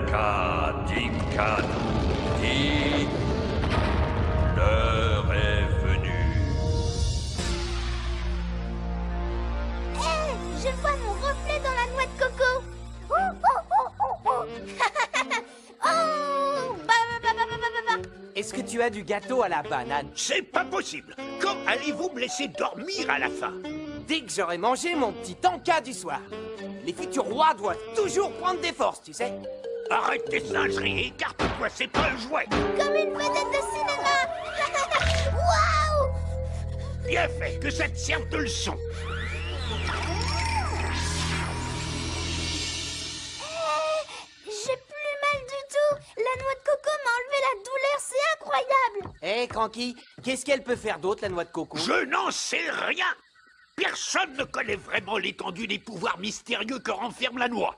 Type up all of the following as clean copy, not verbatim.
Linka Dinka Doudi, l'heure est venue. Hé, je vois mon reflet dans la noix de coco. Est-ce que tu as du gâteau à la banane? C'est pas possible. Quand allez-vous me laisser dormir à la fin? Dès que j'aurai mangé mon petit tanka du soir. Les futurs rois doivent toujours prendre des forces, tu sais. Arrête tes singeries et écarte-toi, c'est pas un jouet. Comme une vedette de cinéma. Waouh! Bien fait, que ça te serve de leçon. J'ai plus mal du tout. La noix de coco m'a enlevé la douleur, c'est incroyable. Hé, Cranky, qu'est-ce qu'elle peut faire d'autre, la noix de coco? Je n'en sais rien. Personne ne connaît vraiment l'étendue des pouvoirs mystérieux que renferme la noix.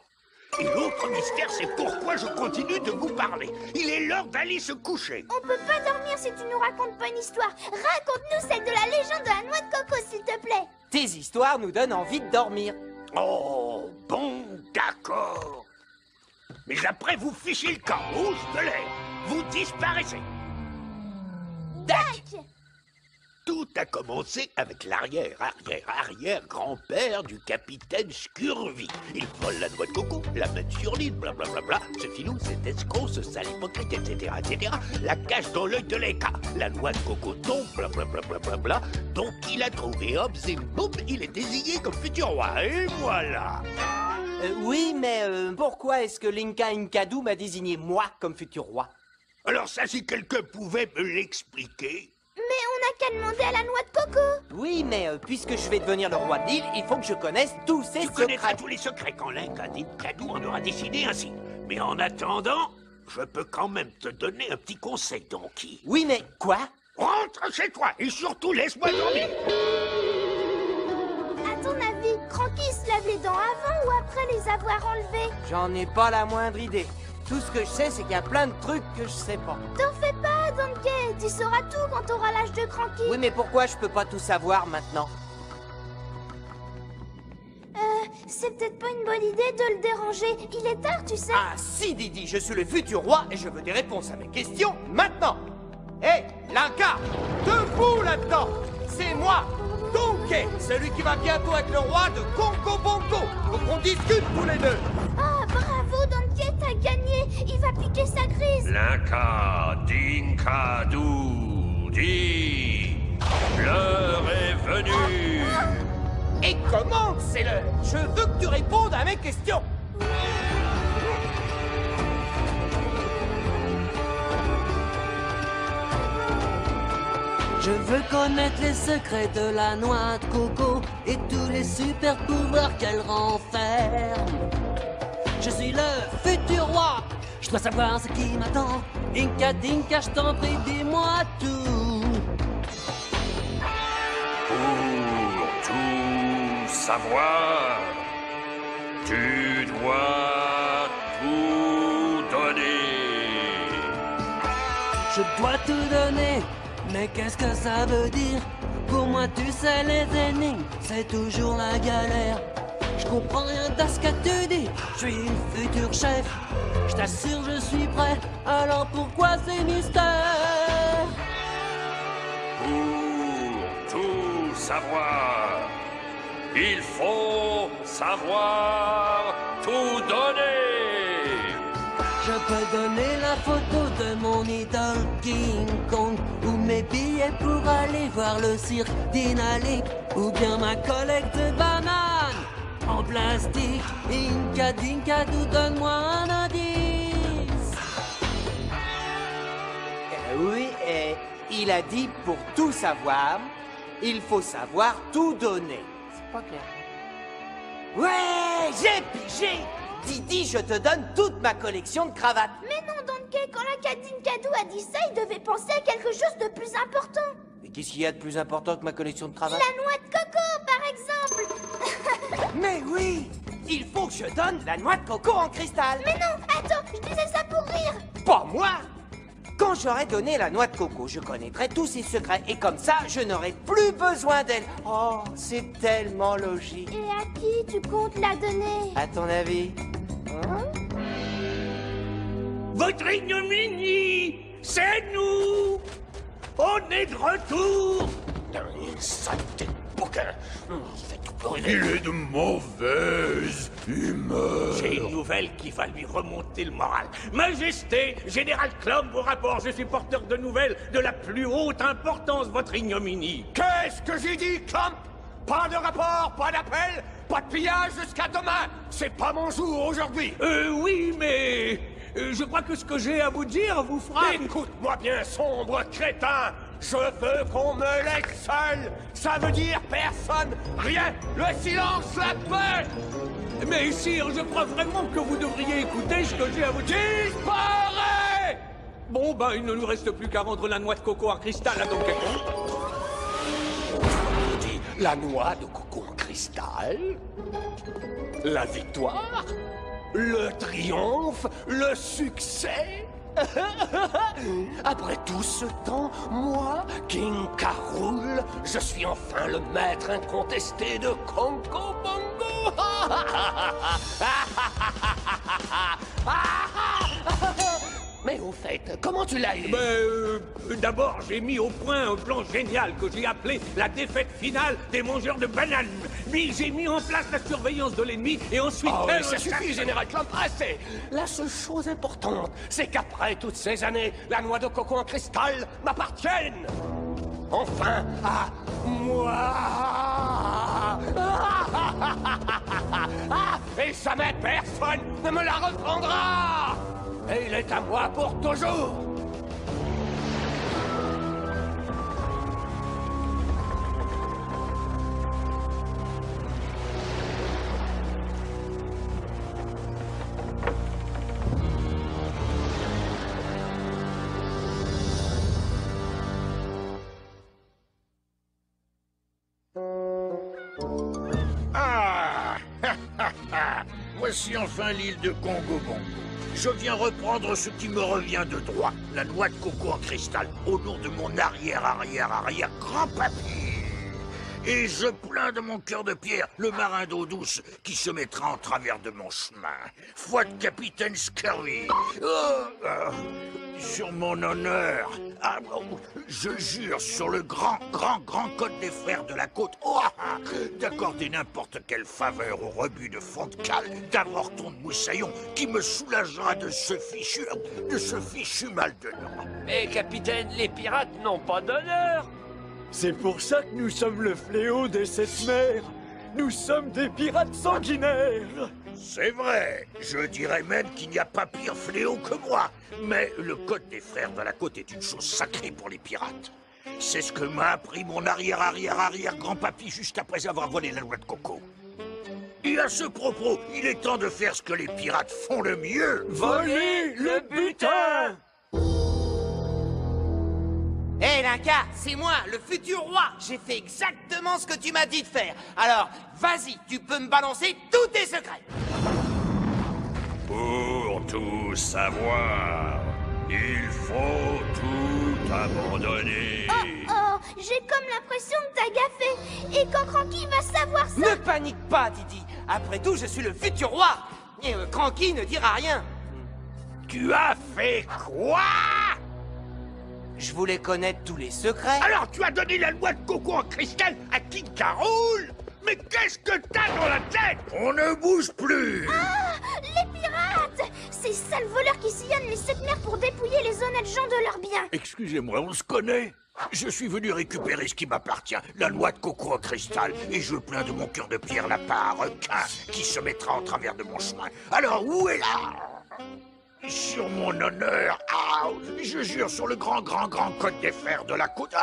Et l'autre mystère, c'est pourquoi je continue de vous parler. Il est l'heure d'aller se coucher. On peut pas dormir si tu nous racontes pas une histoire. Raconte-nous celle de la légende de la noix de coco, s'il te plaît. Tes histoires nous donnent envie de dormir. Oh, bon, d'accord. Mais après, vous fichez le camp, rouge de l'air. Vous disparaissez. Dac! Tout a commencé avec l'arrière-arrière-arrière-grand-père du capitaine Scurvy. Il vole la noix de coco, la mène sur l'île, blablabla. Ce filou, cet escroc, ce sale hypocrite, etc., etc. La cache dans l'œil de l'Eka. La noix de coco tombe, blablabla. Donc il a trouvé Hobbs et boum, il est désigné comme futur roi. Et voilà. Oui, mais pourquoi est-ce que Linka Inkadu m'a désigné moi comme futur roi? Alors ça, si quelqu'un pouvait me l'expliquer. Mais on n'a qu'à demander à la noix de coco. Oui, mais puisque je vais devenir le roi de l'île, il faut que je connaisse tous ses Tu connaîtras secrets. tous les secrets quand Linka Dinkadu en aura décidé ainsi. Mais en attendant, je peux quand même te donner un petit conseil, Donkey. Oui, mais quoi? Rentre chez toi et surtout laisse-moi dormir. À ton avis, Cranky se lave les dents avant ou après les avoir enlevées? J'en ai pas la moindre idée. Tout ce que je sais, c'est qu'il y a plein de trucs que je sais pas. T'en fais pas, Donkey. Tu sauras tout quand t'auras l'âge de Cranky. Oui, mais pourquoi je peux pas tout savoir maintenant? C'est peut-être pas une bonne idée de le déranger. Il est tard, tu sais. Ah si, Didi, je suis le futur roi et je veux des réponses à mes questions maintenant. Hé, Linka, debout là-dedans. C'est moi, Donkey, celui qui va bientôt être le roi de Congo Bongo. Faut qu'on discute tous les deux. Ah, bravo, Donkey, t'as gagné. Il va piquer sa grise. Linka Dinka Doudi, l'heure est venue. Et comment c'est l'heure? Je veux que tu répondes à mes questions. Je veux connaître les secrets de la noix de coco et tous les super pouvoirs qu'elle renferme. Je suis le futur roi, je dois savoir ce qui m'attend. Inka Dinka, je t'en prie, dis-moi tout. Pour tout savoir, tu dois tout donner. Je dois tout donner, mais qu'est-ce que ça veut dire? Pour moi, tu sais, les énigmes, c'est toujours la galère. Je comprends rien de ce que tu dis, je suis le futur chef. Je t'assure, je suis prêt, alors pourquoi ces mystères? Pour tout savoir, il faut savoir tout donner. Je peux donner la photo de mon idole King Kong, ou mes billets pour aller voir le cirque d'Inali, ou bien ma collecte de bananes en plastique. Inka Dinka, donne-moi un indice. Oui, et il a dit pour tout savoir, il faut savoir tout donner. C'est pas clair. Ouais, j'ai pigé. Didi, je te donne toute ma collection de cravates. Mais non, Donkey, quand la Kadinkadu a dit ça, il devait penser à quelque chose de plus important. Mais qu'est-ce qu'il y a de plus important que ma collection de cravates? La noix de coco, par exemple. Mais oui, il faut que je donne la noix de coco en cristal. Mais non, attends, je disais ça pour rire. Pas moi. Quand j'aurai donné la noix de coco, je connaîtrai tous ses secrets et comme ça, je n'aurai plus besoin d'elle. Oh, c'est tellement logique. Et à qui tu comptes la donner? À ton avis? Hein? votre ignominie, c'est nous. On est de retour. Une saleté de bouquin. Faites tout brûler. Il est de mauvaise humeur. J'ai une nouvelle qui va lui remonter le moral. Majesté, Général Klom, vos rapports, je suis porteur de nouvelles de la plus haute importance, votre ignominie. Qu'est-ce que j'ai dit, Klomp? Pas de rapport, pas d'appel, pas de pillage jusqu'à demain. C'est pas mon jour aujourd'hui. Oui, mais... je crois que ce que j'ai à vous dire vous fera... Écoute-moi bien, sombre crétin. Je veux qu'on me laisse seul. Ça veut dire personne, rien. Le silence, la paix. Mais sire, je crois vraiment que vous devriez écouter ce que j'ai à vous dire. Disparais! Bon, bah, il ne nous reste plus qu'à rendre la noix de coco en cristal à Donkey Kong. La noix de coco en cristal? La victoire? Le triomphe? Le succès? Après tout ce temps, moi, King K. Rool, je suis enfin le maître incontesté de Congo Bongo. Mais au fait, comment tu l'as eu? D'abord, j'ai mis au point un plan génial que j'ai appelé la défaite finale des mangeurs de bananes. Puis j'ai mis en place la surveillance de l'ennemi et ensuite... Oh, oui, ça suffit, Général Klomp, assez. La seule chose importante, c'est qu'après toutes ces années, la noix de coco en cristal m'appartienne. Enfin, à moi. Et jamais personne ne me la reprendra. Et il est à moi pour toujours. Voici enfin l'île de Congo Bongo. Je viens reprendre ce qui me revient de droit, la noix de coco en cristal, au nom de mon arrière-grand-papy. Et je plains de mon cœur de pierre le marin d'eau douce qui se mettra en travers de mon chemin. Foi de capitaine Scurvy. Sur mon honneur, je jure sur le grand code des frères de la côte d'accorder n'importe quelle faveur au rebut de fond de cale d'avorton de moussaillon qui me soulagera de ce fichu mal de nom. Mais capitaine, les pirates n'ont pas d'honneur. C'est pour ça que nous sommes le fléau des sept mers. Nous sommes des pirates sanguinaires. C'est vrai, je dirais même qu'il n'y a pas pire fléau que moi. Mais le code des frères de la côte est une chose sacrée pour les pirates. C'est ce que m'a appris mon arrière-grand-papy juste après avoir volé la noix de coco. Et à ce propos, il est temps de faire ce que les pirates font le mieux. Voler le butin! Hé, Linka, c'est moi, le futur roi. J'ai fait exactement ce que tu m'as dit de faire. Alors, vas-y, tu peux me balancer tous tes secrets. Pour tout savoir, il faut tout abandonner. Oh, j'ai comme l'impression de t'agafer. Et quand Cranky va savoir ça... Ne panique pas, Didi. Après tout, je suis le futur roi. Et Cranky ne dira rien. Tu as fait quoi? Je voulais connaître tous les secrets. Alors tu as donné la noix de coco en cristal à King K. Rool? Mais qu'est-ce que t'as dans la tête? On ne bouge plus. Ah, les pirates! Ces sales voleurs qui sillonnent les sept mers pour dépouiller les honnêtes gens de leurs biens. Excusez-moi, on se connaît? Je suis venu récupérer ce qui m'appartient, la noix de coco en cristal, et je plains de mon cœur de pierre la part à un requin qui se mettra en travers de mon chemin. Alors où est la... Sur mon honneur, je jure sur le grand code des frères de la côte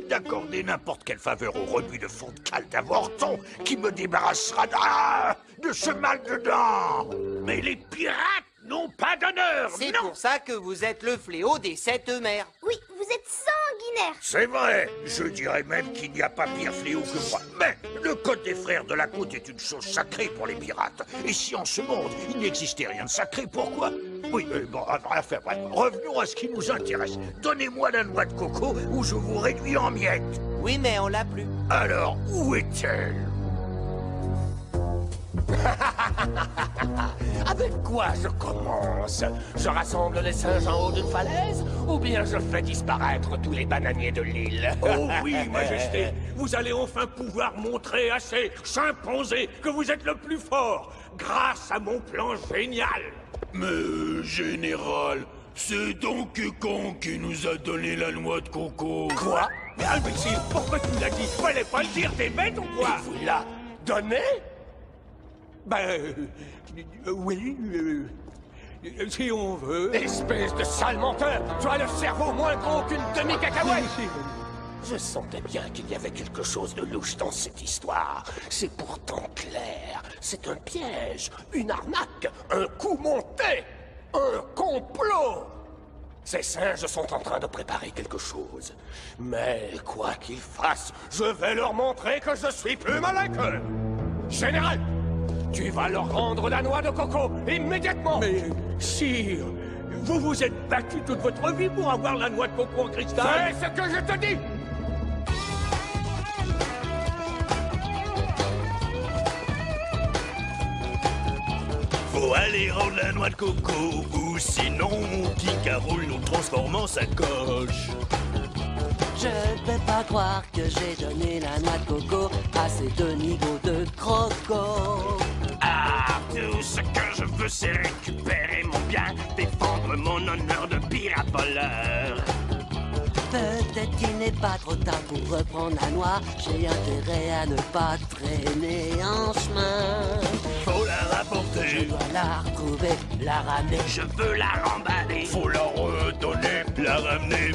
d'accorder n'importe quelle faveur au rebut de fond de cale d'avorton qui me débarrassera de ce mal dedans. Mais les pirates n'ont pas d'honneur, C'est non. pour ça que vous êtes le fléau des sept mers. Oui, vous êtes sanguinaires. C'est vrai, je dirais même qu'il n'y a pas pire fléau que moi. Mais le code des frères de la côte est une chose sacrée pour les pirates. Et si en ce monde, il n'existait rien de sacré, pourquoi? Oui, bon, enfin, bref, revenons à ce qui nous intéresse. Donnez-moi la noix de coco ou je vous réduis en miettes. Oui, mais on l'a plus. Alors, où est-elle? Avec quoi je commence? Je rassemble les singes en haut d'une falaise? Ou bien je fais disparaître tous les bananiers de l'île? Oh oui, Majesté, vous allez enfin pouvoir montrer à ces chimpanzés que vous êtes le plus fort, grâce à mon plan génial. Mais, général, c'est Donkey Kong qui nous a donné la noix de coco. Quoi? Mais imbécile, pourquoi tu l'as dit? Fallait pas le dire, t'es bête ou quoi? Il vous l'a donné? Ben, oui, si on veut. Espèce de sale menteur! Tu as le cerveau moins gros qu'une demi-cacahuète! Je sentais bien qu'il y avait quelque chose de louche dans cette histoire. C'est pourtant clair. C'est un piège, une arnaque, un coup monté, un complot. Ces singes sont en train de préparer quelque chose. Mais quoi qu'ils fassent, je vais leur montrer que je suis plus malin qu'eux. Général, tu vas leur rendre la noix de coco immédiatement. Mais, sire, vous vous êtes battu toute votre vie pour avoir la noix de coco en cristal. Fais ce que je te dis. Faut aller rendre la noix de coco, ou sinon Kika Roule nous transforme en sacoche. Je vais pas croire que j'ai donné la noix de coco à ces deux niveaux de croco. Ah, tout ce que je veux, c'est récupérer mon bien, défendre mon honneur de pirate voleur. Peut-être qu'il n'est pas trop tard pour reprendre la noix. J'ai intérêt à ne pas traîner en chemin. Faut la Je rapporter, dois la retrouver, la ramener. je veux la remballer. Faut la redonner, la ramener.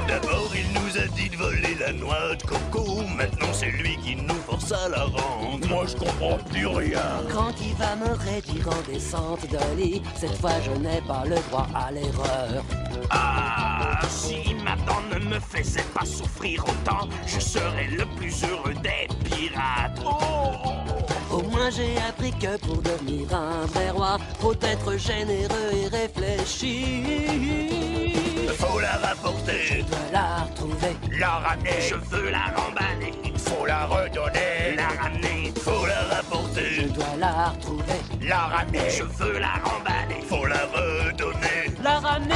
D'abord, il nous a dit de voler la noix de coco. Maintenant, c'est lui qui nous force à la rendre. Moi, je comprends plus rien. Quand il va me réduire en descente de lit, cette fois je n'ai pas le droit à l'erreur. Ah, si Matan ne me faisait pas souffrir autant, je serais le plus heureux des pirates. Oh! Au moins j'ai appris que pour devenir un vrai roi, faut être généreux et réfléchi. Faut la rapporter, Je dois la retrouver, la ramener. Je veux la remballer. Faut la redonner, la ramener. Faut la je rapporter, dois la retrouver, la ramener. Je veux la remballer. Faut la redonner. la ramener.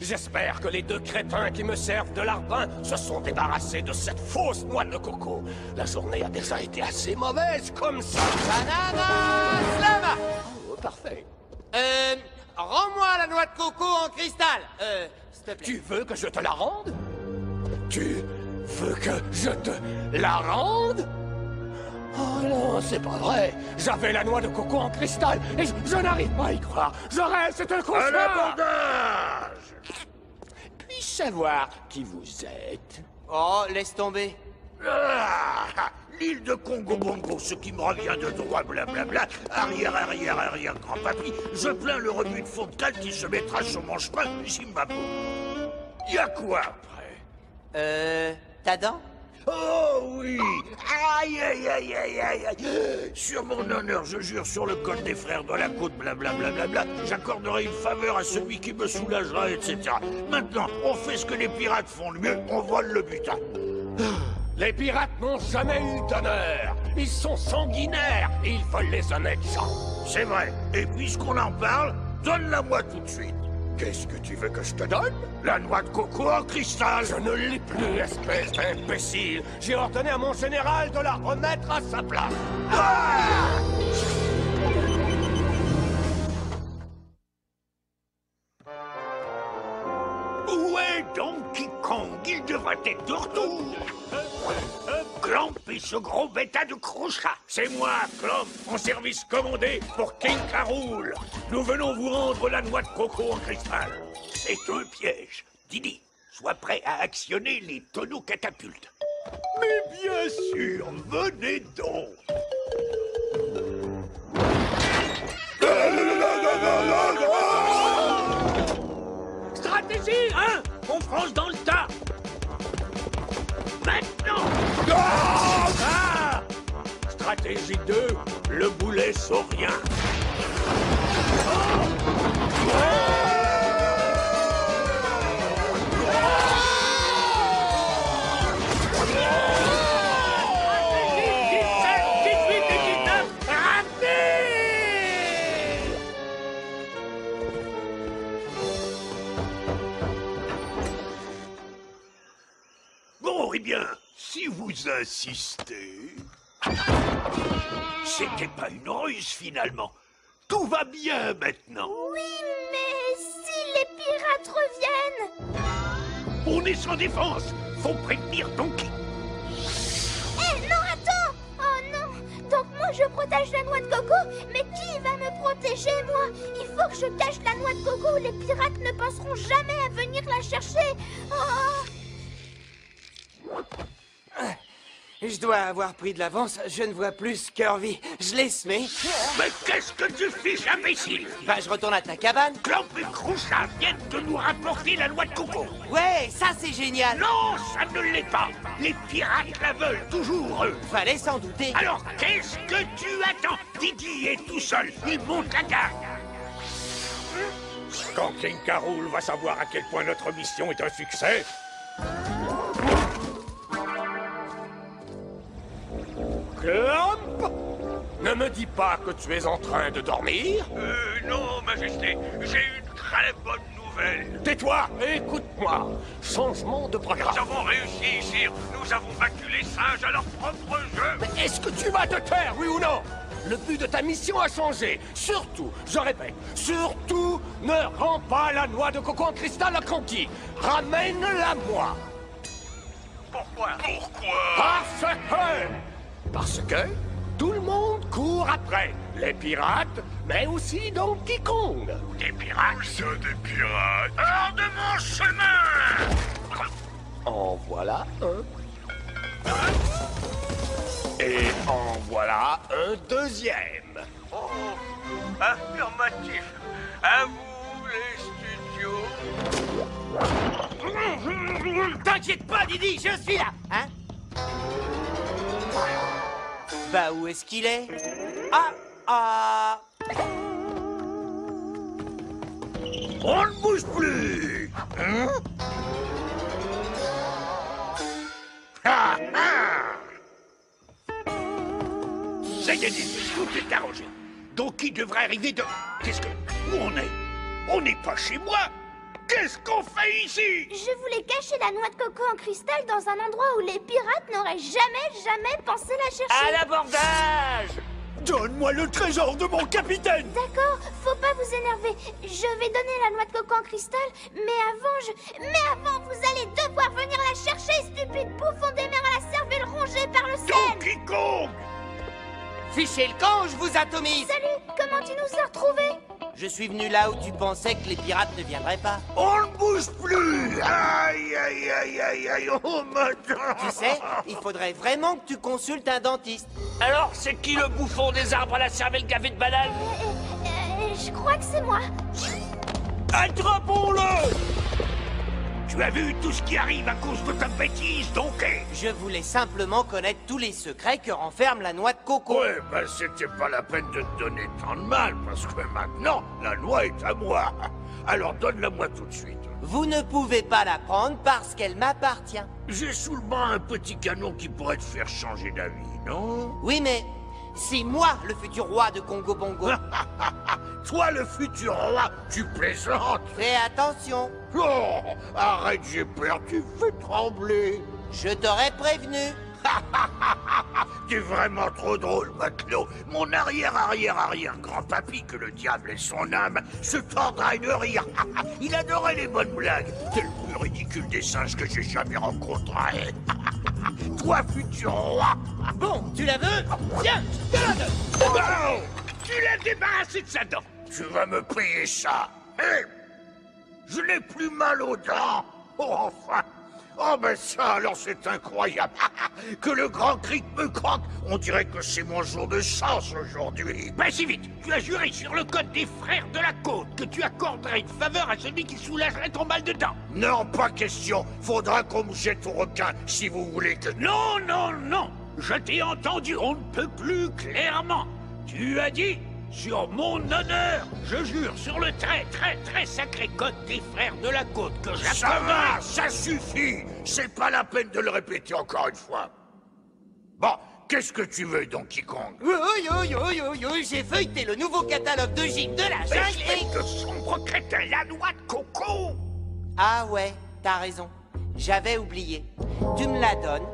J'espère que les deux crétins qui me servent de larbin se sont débarrassés de cette fausse noix de coco. La journée a déjà été assez mauvaise comme ça. Banana Slam. Oh, parfait. Rends-moi la noix de coco en cristal. S'il te plaît. Tu veux que je te la rende? Tu veux que je te la rende? Oh non, c'est pas vrai. J'avais la noix de coco en cristal et je n'arrive pas à y croire. Je rêve, c'est un À cauchemar. l'abordage! Puis-je savoir qui vous êtes? Oh, laisse tomber. Ah, l'île de Congo Bongo, ce qui me revient de droit, blablabla, arrière, grand-papy, je plains le rebut de fond de cale qui se mettra sur mon chemin, Zimbabwe. Y a quoi après? Ta dent? Oh oui! Aïe, aïe, aïe, aïe, aïe, aïe! Sur mon honneur, je jure sur le code des frères de la côte, blablabla, j'accorderai une faveur à celui qui me soulagera, etc. Maintenant, on fait ce que les pirates font le mieux, on vole le butin. Les pirates n'ont jamais eu d'honneur. Ils sont sanguinaires et ils volent les honnêtes gens. C'est vrai, et puisqu'on en parle, donne-la-moi tout de suite. Qu'est-ce que tu veux que je te donne? La noix de coco en cristal. Je ne l'ai plus, espèce d'imbécile. J'ai ordonné à mon général de la remettre à sa place. Où est Donkey Kong? Il devrait être de retour. Clamp et ce gros bêta de Krushka. C'est moi, Clamp, en service commandé pour King K. Rool. Nous venons vous rendre la noix de coco en cristal. C'est un piège. Didi, sois prêt à actionner les tonneaux catapultes. Mais bien sûr, venez donc. Stratégie 1, on fonce dans le tas. Maintenant. Ah! Stratégie 2, le boulet saurien. Oh! bien, si vous insistez... C'était pas une ruse, finalement. Tout va bien, maintenant. Oui, mais si les pirates reviennent... On est sans défense. Faut prévenir Donkey. Eh, non, attends! Oh non! Donc moi, je protège la noix de coco, mais qui va me protéger, moi? Il faut que je cache la noix de coco, les pirates ne penseront jamais à venir la chercher. Oh. Je dois avoir pris de l'avance, je ne vois plus Scurvy. Je l'ai semé. Mais qu'est-ce que tu fais, imbécile? Bah, je retourne à ta cabane. Clamp et Crouchat viennent de nous rapporter la noix de coco. Ouais, ça c'est génial. Non, ça ne l'est pas. Les pirates la veulent toujours, eux. Fallait s'en douter. Alors, qu'est-ce que tu attends? Didi est tout seul, il monte la garde. Quand King Carol va savoir à quel point notre mission est un succès... Clamp! Ne me dis pas que tu es en train de dormir. Non, Majesté, j'ai une très bonne nouvelle. Tais-toi et écoute-moi. Changement de programme. Nous avons réussi, sire. Nous avons vaincu les singes à leur propre jeu. Mais est-ce que tu vas te taire, oui ou non? Le but de ta mission a changé. Surtout, je répète, surtout, ne rends pas la noix de coco en cristal à Conky. Ramène-la moi. Pourquoi? Parce que tout le monde court après. Les pirates, mais aussi Donkey Kong. Des pirates? Où ça, des pirates? Hors de mon chemin! En voilà un. Et en voilà un deuxième. Oh, affirmatif. À vous, les studios. T'inquiète pas, Didi, je suis là, hein? Bah, où est-ce qu'il est? Ah! On ne bouge plus. Hein? Ah, ah. Ça y est, tout est arrangé. Donc il devrait arriver de... Qu'est-ce que... Où on est? On n'est pas chez moi. Qu'est-ce qu'on fait ici? Je voulais cacher la noix de coco en cristal dans un endroit où les pirates n'auraient jamais pensé la chercher. À l'abordage! Donne-moi le trésor de mon capitaine! D'accord, faut pas vous énerver. Je vais donner la noix de coco en cristal, mais avant, vous allez devoir venir la chercher, stupide bouffon des mers à la cervelle rongée par le sel. Donkey Kong! Fichez le camp, je vous atomise. Salut, comment tu nous as retrouvés? Je suis venu là où tu pensais que les pirates ne viendraient pas. On ne bouge plus! Aïe, aïe, aïe, aïe, aïe, oh, madame! Tu sais, il faudrait vraiment que tu consultes un dentiste. Alors, c'est qui le bouffon des arbres à la cervelle gavé de bananes? Je crois que c'est moi. Attrapons-le! Tu as vu tout ce qui arrive à cause de ta bêtise, Donkey? Je voulais simplement connaître tous les secrets que renferme la noix de coco. Ouais, ben c'était pas la peine de te donner tant de mal, parce que maintenant, la noix est à moi. Alors donne-la-moi tout de suite. Vous ne pouvez pas la prendre parce qu'elle m'appartient. J'ai sous le bras un petit canon qui pourrait te faire changer d'avis, non? Oui, mais c'est moi le futur roi de Congo Bongo. Toi, le futur roi, tu plaisantes? Fais attention. Oh, arrête, j'ai peur, tu fais trembler. Je t'aurais prévenu. T'es vraiment trop drôle, matelot. Mon arrière-arrière-arrière-grand-papy, que le diable ait son âme, se tordra à une rire. Il adorait les bonnes blagues. T'es le plus ridicule des singes que j'ai jamais rencontré. Toi, futur roi. Bon, tu la veux? Tiens, je te la donne. Oh, tu l'as débarrassé de sa dent. Tu vas me payer ça. Hé, je n'ai plus mal aux dents. Oh, enfin. Oh, ben ça, alors c'est incroyable. Que le grand cric me croque. On dirait que c'est mon jour de chance aujourd'hui. Ben si vite, tu as juré sur le code des frères de la côte que tu accorderais une faveur à celui qui soulagerait ton mal de dents. Non, pas question. Faudra qu'on me jette au requin si vous voulez que... Non, non, non. Je t'ai entendu, on ne peut plus clairement. Tu as dit... Sur mon honneur, je jure sur le très, très, très sacré code des frères de la côte que j'approuverai. Ça suffit. C'est pas la peine de le répéter encore une fois. Bon, qu'est-ce que tu veux, Donkey Kong? J'ai feuilleté le nouveau catalogue de gîtes de la jungle et... Espèce de sombre crétin, la noix de coco! Ah ouais, t'as raison. J'avais oublié. Tu me la donnes,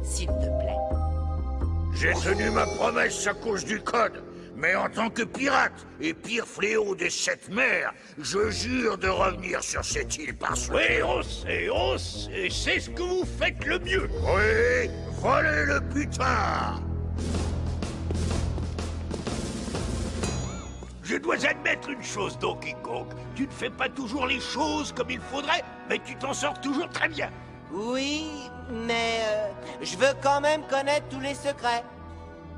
s'il te plaît. J'ai tenu ma promesse à cause du code. Mais en tant que pirate et pire fléau des 7 mers, je jure de revenir sur cette île par soi. Oui, on sait, c'est ce que vous faites le mieux. Oui, voler le butin. Je dois admettre une chose, Donkey Kong. Tu ne fais pas toujours les choses comme il faudrait, mais tu t'en sors toujours très bien. Oui, mais je veux quand même connaître tous les secrets.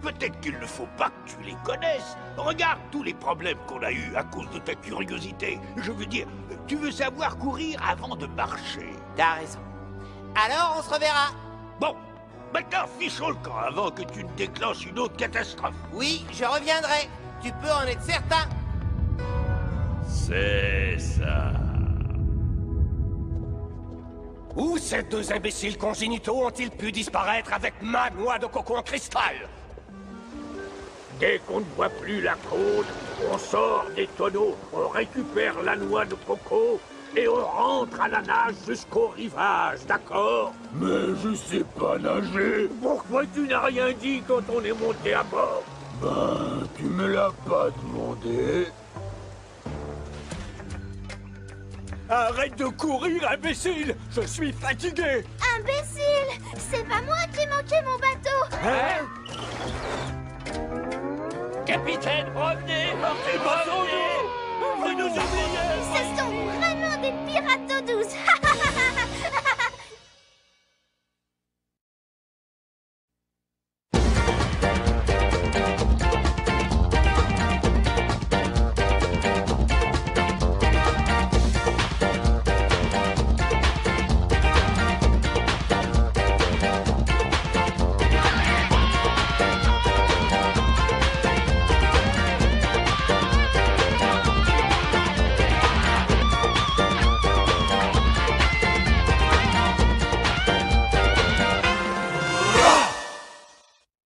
Peut-être qu'il ne faut pas que tu les connaisses. Regarde tous les problèmes qu'on a eus à cause de ta curiosité. Je veux dire, tu veux savoir courir avant de marcher. T'as raison. Alors, on se reverra. Bon, maintenant fichons le camp avant que tu ne déclenches une autre catastrophe. Oui, je reviendrai. Tu peux en être certain. C'est ça. Où ces deux imbéciles congénitaux ont-ils pu disparaître avec ma noix de coco en cristal? Dès qu'on ne voit plus la côte, on sort des tonneaux, on récupère la noix de coco et on rentre à la nage jusqu'au rivage, d'accord? Mais je sais pas nager. Pourquoi tu n'as rien dit quand on est monté à bord? Ben, tu me l'as pas demandé. Arrête de courir, imbécile! Je suis fatigué! Imbécile! C'est pas moi qui ai manqué mon bateau! Hein? Capitaine, revenez! Revenez! Vous nous oubliez! Ce sont vraiment des pirates d'eau douce!